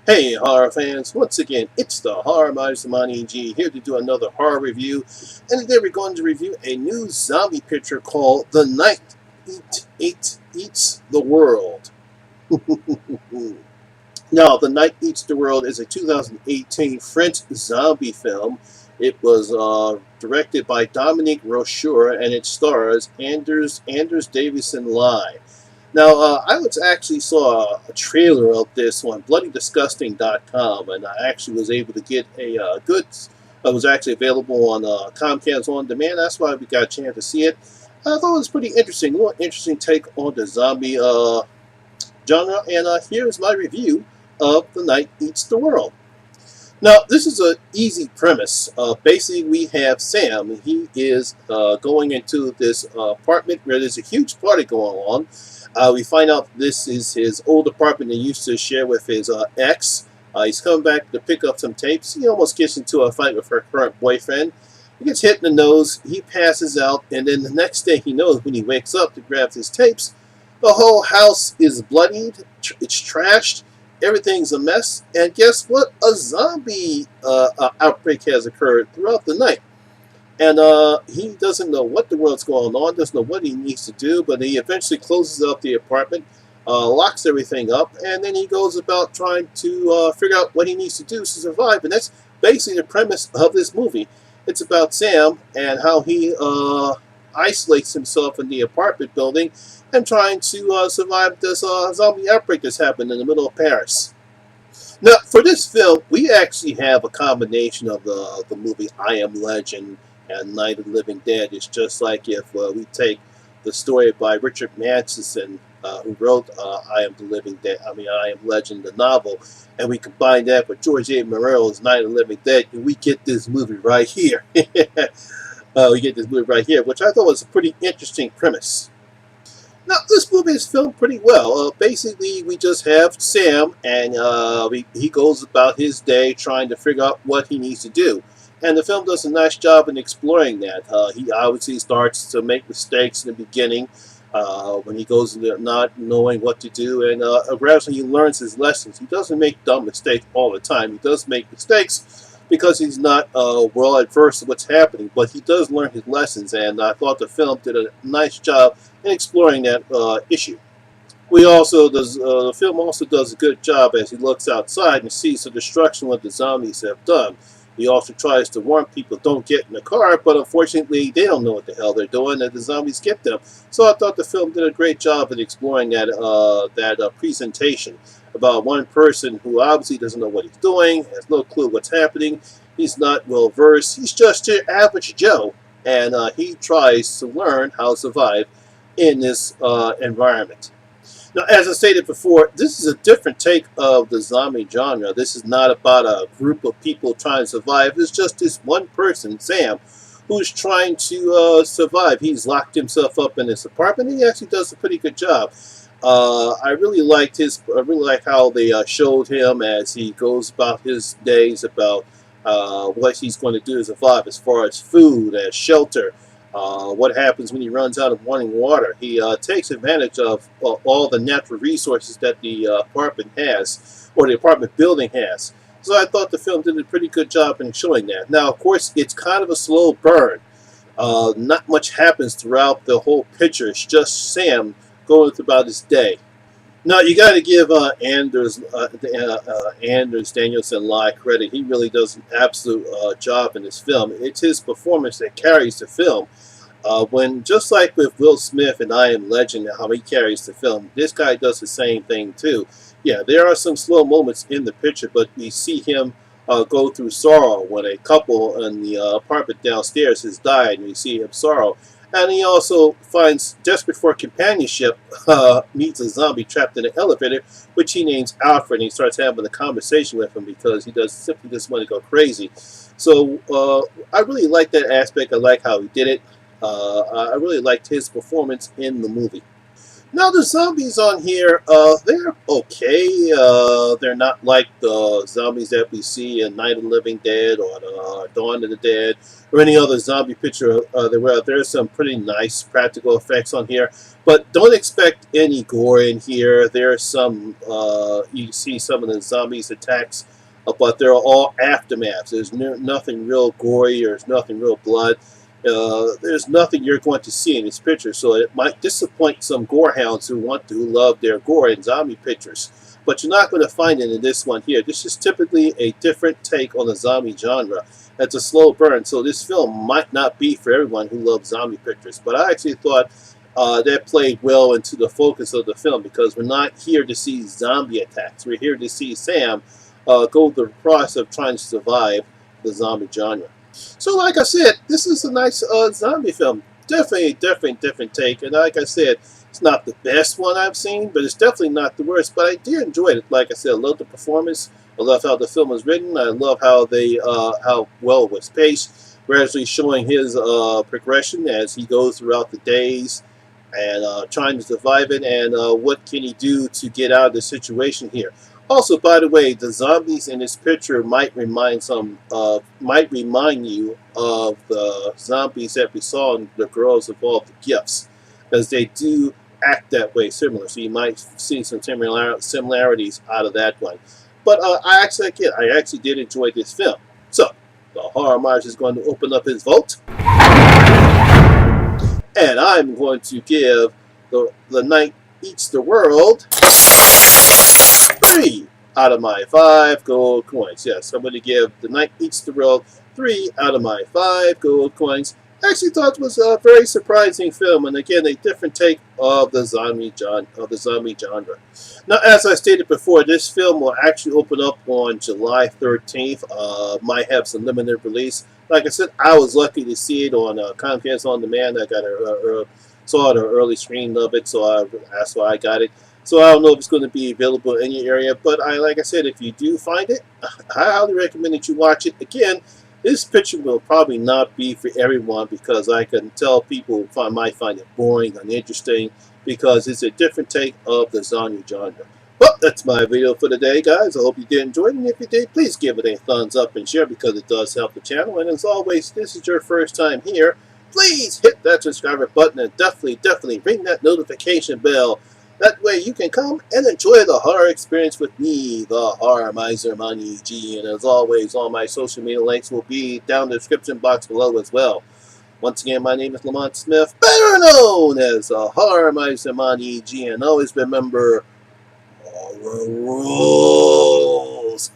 Hey horror fans, once again it's the Horror Miser Monty G here to do another horror review, and today we're going to review a new zombie picture called The Night Eats the World. Now, The Night Eats the World is a 2018 French zombie film. It was directed by Dominique Rocheur and it stars Anders Davison Lie. Now, I was actually saw a trailer of this on BloodyDisgusting.com, and I actually was able to get a good. It was actually available on Comcast On Demand. That's why we got a chance to see it. I thought it was pretty interesting. A little interesting take on the zombie genre, and here's my review of The Night Eats the World. Now, this is an easy premise. Basically, we have Sam. He is going into this apartment where there's a huge party going on. We find out this is his old apartment he used to share with his ex. He's coming back to pick up some tapes. He almost gets into a fight with her current boyfriend. He gets hit in the nose. He passes out. And then the next thing he knows, when he wakes up to grab his tapes, the whole house is bloodied. It's trashed. Everything's a mess. And guess what? A zombie outbreak has occurred throughout the night. And he doesn't know what the world's going on, doesn't know what he needs to do, but he eventually closes up the apartment, locks everything up, and then he goes about trying to figure out what he needs to do to survive. And that's basically the premise of this movie. It's about Sam and how he isolates himself in the apartment building and trying to survive this zombie outbreak that's happened in the middle of Paris. Now, for this film, we actually have a combination of the movie I Am Legend and Night of the Living Dead. It's just like if we take the story by Richard Matheson, who wrote I Am the Living Dead, I Am Legend, the novel, and we combine that with George A. Morello's Night of the Living Dead, and we get this movie right here. Which I thought was a pretty interesting premise. Now, this movie is filmed pretty well. Basically, we just have Sam, and he goes about his day trying to figure out what he needs to do. And the film does a nice job in exploring that. He obviously starts to make mistakes in the beginning when he goes into not knowing what to do, and gradually he learns his lessons. He doesn't make dumb mistakes all the time. He does make mistakes because he's not well adverse to what's happening, but he does learn his lessons, and I thought the film did a nice job in exploring that issue. The film also does a good job as he looks outside and sees the destruction what the zombies have done. He also tries to warn people don't get in the car, but unfortunately they don't know what the hell they're doing and the zombies get them. So I thought the film did a great job in exploring that presentation about one person who obviously doesn't know what he's doing, has no clue what's happening, he's not well versed, he's just your average Joe, and he tries to learn how to survive in this environment. Now, as I stated before, this is a different take of the zombie genre. This is not about a group of people trying to survive. It's just this one person, Sam, who's trying to survive. He's locked himself up in his apartment, and he actually does a pretty good job. I really like how they showed him as he goes about his days, about what he's going to do to survive as far as food, as shelter. What happens when he runs out of running water. He takes advantage of all the natural resources that the apartment has, or the apartment building has. So I thought the film did a pretty good job in showing that. Now, of course, it's kind of a slow burn. Not much happens throughout the whole picture. It's just Sam going about his day. Now, you got to give Anders Danielsen credit. He really does an absolute job in this film. It's his performance that carries the film. When just like with Will Smith and I Am Legend, how he carries the film, this guy does the same thing too. Yeah, there are some slow moments in the picture, but we see him go through sorrow when a couple in the apartment downstairs has died, and we see him sorrow. And he also finds, desperate for companionship, meets a zombie trapped in an elevator, which he names Alfred, and he starts having a conversation with him because he simply doesn't want to go crazy. So I really like that aspect. I like how he did it. I really liked his performance in the movie. Now the zombies on here, they're okay. They're not like the zombies that we see in Night of the Living Dead or Dawn of the Dead or any other zombie picture. There's some pretty nice practical effects on here, but don't expect any gore in here. There's some, you see some of the zombies attacks, but they're all aftermaths. There's nothing real gory. There's nothing real blood. There's nothing you're going to see in this picture, so it might disappoint some gorehounds who love their gore in zombie pictures. But you're not going to find it in this one here. This is typically a different take on the zombie genre. It's a slow burn, so this film might not be for everyone who loves zombie pictures. But I actually thought that played well into the focus of the film, because we're not here to see zombie attacks. We're here to see Sam go through the process of trying to survive the zombie genre. So like I said, this is a nice zombie film. Definitely different take. And like I said, it's not the best one I've seen, but it's definitely not the worst. But I did enjoy it. Like I said, I love the performance. I love how the film was written. I love how how well it was paced, gradually showing his progression as he goes throughout the days and trying to survive it, and what can he do to get out of the situation here. Also, by the way, the zombies in this picture might remind you of the zombies that we saw in The Girls of All the Gifts, because they do act that way similar. So you might see some similarities out of that one. But I actually did enjoy this film. So the Horror Miser is going to open up his vote, and I'm going to give the Night Eats the World 3 out of my 5 gold coins. Yes, I'm going to give The Night Eats the World 3 out of my 5 gold coins. I actually thought it was a very surprising film, and again, a different take of the zombie genre. Now, as I stated before, this film will actually open up on July 13th. Might have some limited release. Like I said, I was lucky to see it on Comcast On Demand. I saw an early screening of it, so that's why I got it. So I don't know if it's going to be available in your area, but like I said, if you do find it, I highly recommend that you watch it. Again, this picture will probably not be for everyone, because I can tell people might find it boring, uninteresting, because it's a different take of the zombie genre. Well, that's my video for today, guys. I hope you did enjoy it, and if you did, please give it a thumbs up and share, because it does help the channel. And as always, if this is your first time here, please hit that subscribe button and definitely ring that notification bell. That way you can come and enjoy the horror experience with me, the Horror Miser Monty G. And as always, all my social media links will be down in the description box below as well. Once again, my name is Lamont Smith, better known as the Horror Miser Monty G. And always remember, horror rules.